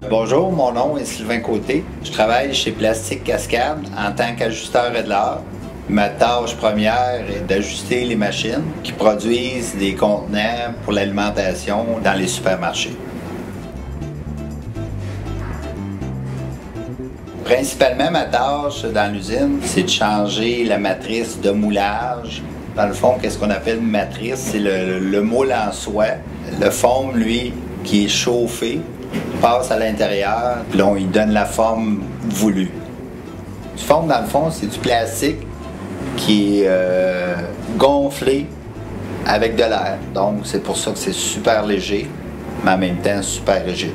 Bonjour, mon nom est Sylvain Côté. Je travaille chez Plastique Cascade en tant qu'ajusteur Edlar. Ma tâche première est d'ajuster les machines qui produisent des contenants pour l'alimentation dans les supermarchés. Principalement, ma tâche dans l'usine, c'est de changer la matrice de moulage. Dans le fond, qu'est-ce qu'on appelle une matrice? C'est le moule en soi. Le foam, lui, qui est chauffé, passe à l'intérieur, puis là, on lui donne la forme voulue. Du foam, dans le fond, c'est du plastique qui est gonflé avec de l'air. Donc, c'est pour ça que c'est super léger, mais en même temps super rigide.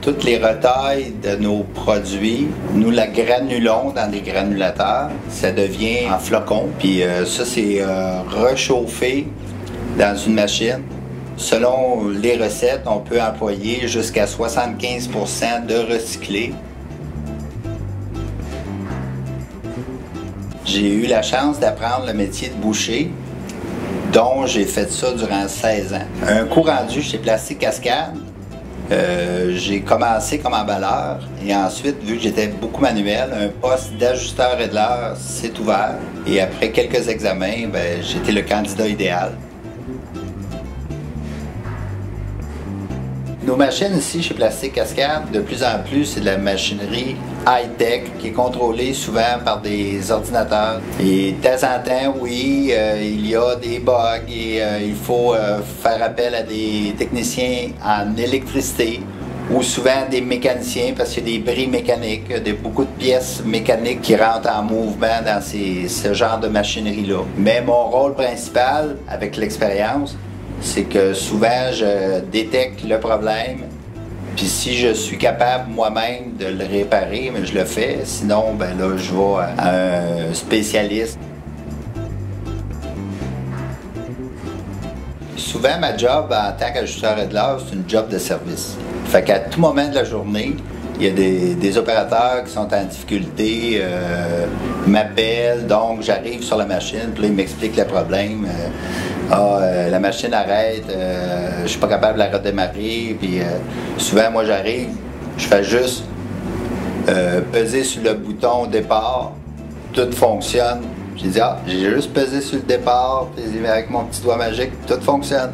Toutes les retailles de nos produits, nous la granulons dans des granulateurs. Ça devient en flocons. Puis ça, c'est rechauffé dans une machine. Selon les recettes, on peut employer jusqu'à 75% de recyclé. J'ai eu la chance d'apprendre le métier de boucher, dont j'ai fait ça durant 16 ans. Un coup rendu chez Plastique Cascade, j'ai commencé comme emballeur et ensuite, vu que j'étais beaucoup manuel, un poste d'ajusteur Edlar s'est ouvert et après quelques examens, j'étais le candidat idéal. Nos machines ici chez Plastique Cascade, de plus en plus, c'est de la machinerie high-tech qui est contrôlée souvent par des ordinateurs. Et de temps en temps, oui, il y a des bugs et il faut faire appel à des techniciens en électricité ou souvent des mécaniciens parce qu'il y a des bris mécaniques, beaucoup de pièces mécaniques qui rentrent en mouvement dans ce genre de machinerie-là. Mais mon rôle principal, avec l'expérience, c'est que souvent je détecte le problème, puis si je suis capable moi-même de le réparer, mais je le fais. Sinon, là, je vais à un spécialiste. Souvent, ma job en tant qu'ajusteur Edlar, c'est une job de service. Fait qu'à tout moment de la journée, il y a des opérateurs qui sont en difficulté, m'appellent, donc j'arrive sur la machine, puis là, ils m'expliquent le problème. La machine arrête, je suis pas capable de la redémarrer, puis souvent, moi, j'arrive, je fais juste peser sur le bouton départ, tout fonctionne. J'ai dit, j'ai juste pesé sur le départ, puis avec mon petit doigt magique, tout fonctionne.